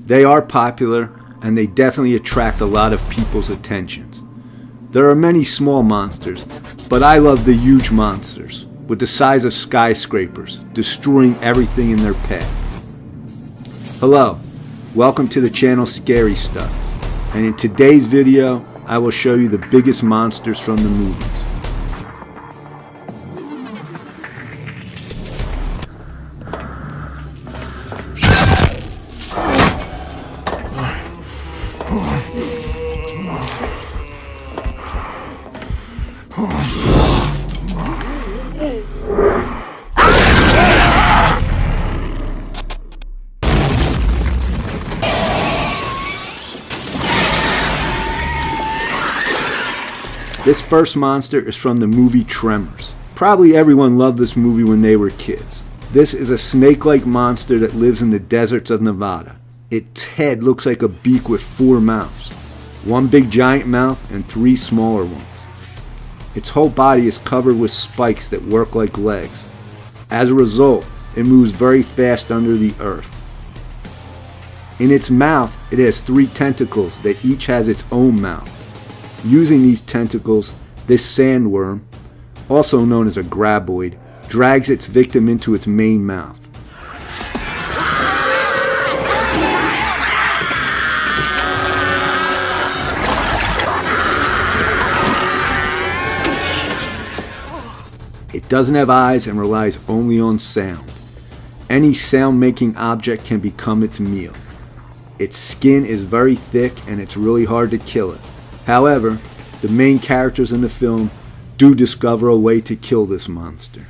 They are popular, and they definitely attract a lot of people's attentions. There are many small monsters, but I love the huge monsters, with the size of skyscrapers, destroying everything in their path. Hello, welcome to the channel Scary Stuff, and in today's video, I will show you the biggest monsters from the movies. This first monster is from the movie Tremors. Probably everyone loved this movie when they were kids. This is a snake-like monster that lives in the deserts of Nevada. Its head looks like a beak with 4 mouths. 1 big giant mouth and 3 smaller ones. Its whole body is covered with spikes that work like legs. As a result, it moves very fast under the earth. In its mouth, it has 3 tentacles that each has its own mouth. Using these tentacles, this sandworm, also known as a graboid, drags its victim into its main mouth. It doesn't have eyes and relies only on sound. Any sound-making object can become its meal. Its skin is very thick and it's really hard to kill it. However, the main characters in the film do discover a way to kill this monster.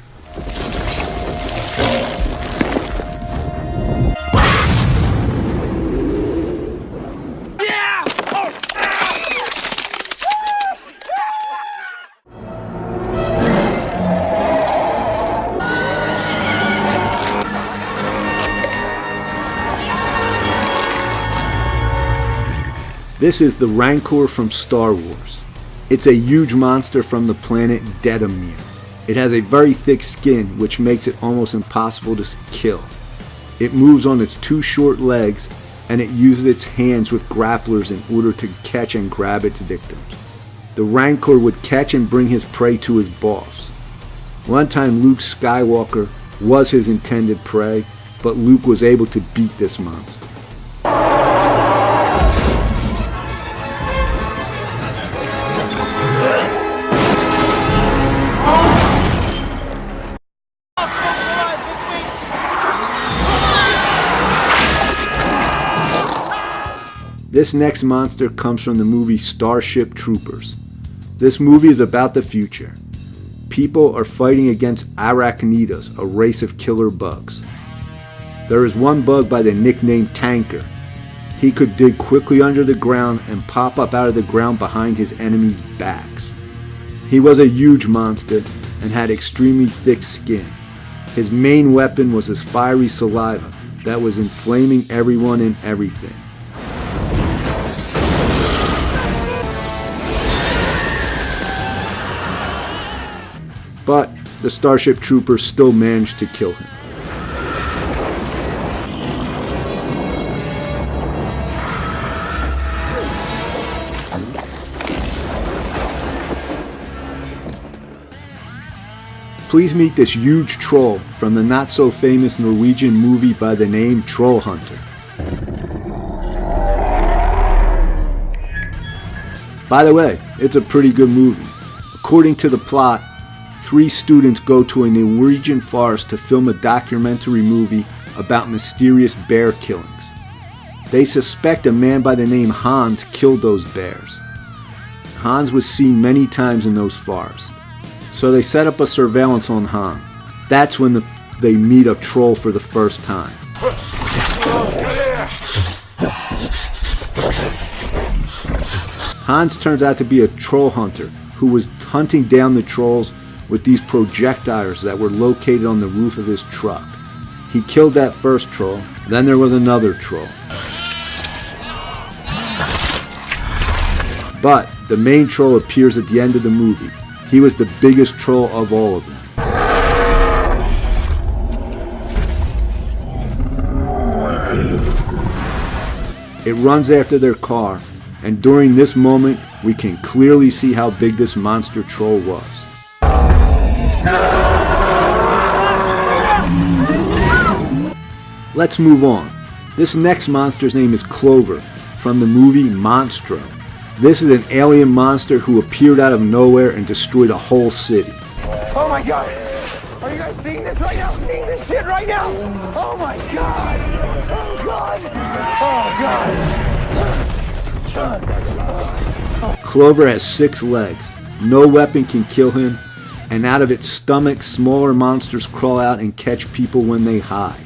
This is the Rancor from Star Wars. It's a huge monster from the planet Dedamir. It has a very thick skin, which makes it almost impossible to kill. It moves on its 2 short legs, and it uses its hands with grapplers in order to catch and grab its victims. The Rancor would catch and bring his prey to his boss. One time Luke Skywalker was his intended prey, but Luke was able to beat this monster. This next monster comes from the movie Starship Troopers. This movie is about the future. People are fighting against arachnids, a race of killer bugs. There is one bug by the nickname Tanker. He could dig quickly under the ground and pop up out of the ground behind his enemies' backs. He was a huge monster and had extremely thick skin. His main weapon was his fiery saliva that was inflaming everyone and everything. But the Starship Troopers still managed to kill him. Please meet this huge troll from the not-so-famous Norwegian movie by the name Troll Hunter. By the way, it's a pretty good movie. According to the plot, 3 students go to a Norwegian forest to film a documentary movie about mysterious bear killings. They suspect a man by the name Hans killed those bears. Hans was seen many times in those forests, so they set up a surveillance on Hans. That's when they meet a troll for the first time. Hans turns out to be a troll hunter who was hunting down the trolls with these projectiles that were located on the roof of his truck. He killed that first troll, then there was another troll. But the main troll appears at the end of the movie. He was the biggest troll of all of them. It runs after their car, and during this moment, we can clearly see how big this monster troll was. Let's move on. This next monster's name is Clover, from the movie Monstro. This is an alien monster who appeared out of nowhere and destroyed a whole city. Oh my god! Are you guys seeing this right now? Seeing this shit right now? Oh my god! Oh god! Oh god! Clover has 6 legs. No weapon can kill him, and out of its stomach, smaller monsters crawl out and catch people when they hide.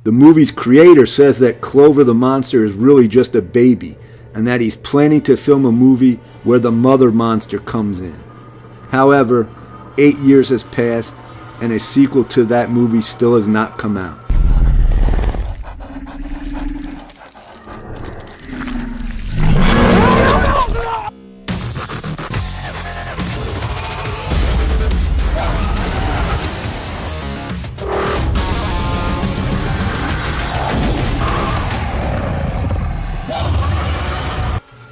The movie's creator says that Clover the monster is really just a baby, and that he's planning to film a movie where the mother monster comes in. However, 8 years has passed, and a sequel to that movie still has not come out.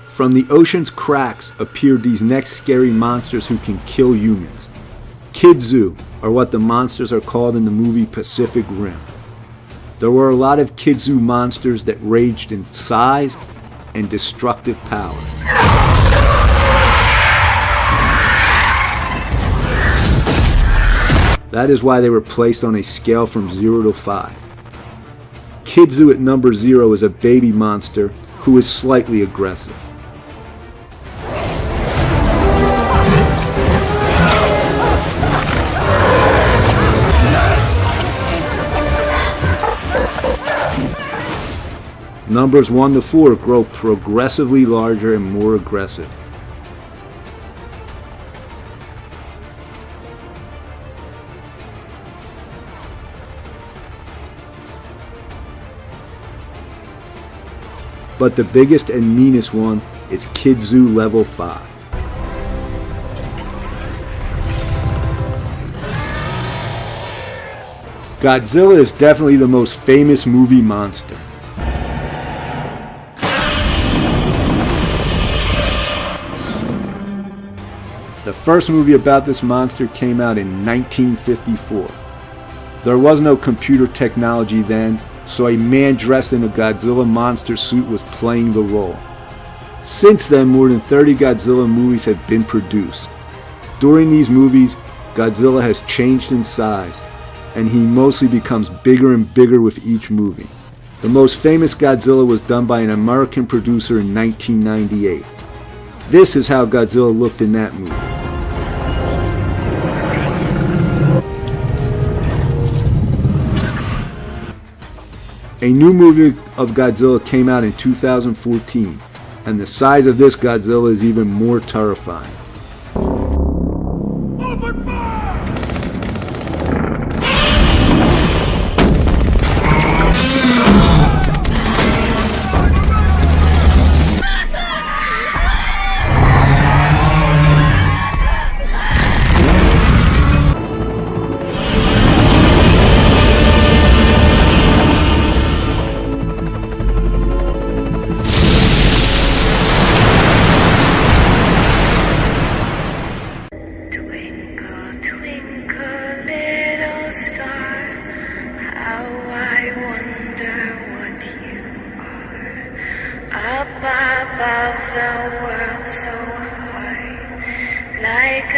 From the ocean's cracks appeared these next scary monsters who can kill humans. Kidzu are what the monsters are called in the movie Pacific Rim. There were a lot of Kidzu monsters that ranged in size and destructive power. That is why they were placed on a scale from 0 to 5. Kidzu at number 0 is a baby monster who is slightly aggressive. Numbers 1 to 4 grow progressively larger and more aggressive. But the biggest and meanest one is Kidzu level 5. Godzilla is definitely the most famous movie monster. The first movie about this monster came out in 1954. There was no computer technology then, so a man dressed in a Godzilla monster suit was playing the role. Since then, more than 30 Godzilla movies have been produced. During these movies, Godzilla has changed in size, and he mostly becomes bigger and bigger with each movie. The most famous Godzilla was done by an American producer in 1998. This is how Godzilla looked in that movie. A new movie of Godzilla came out in 2014, and the size of this Godzilla is even more terrifying. Above the world so high, like a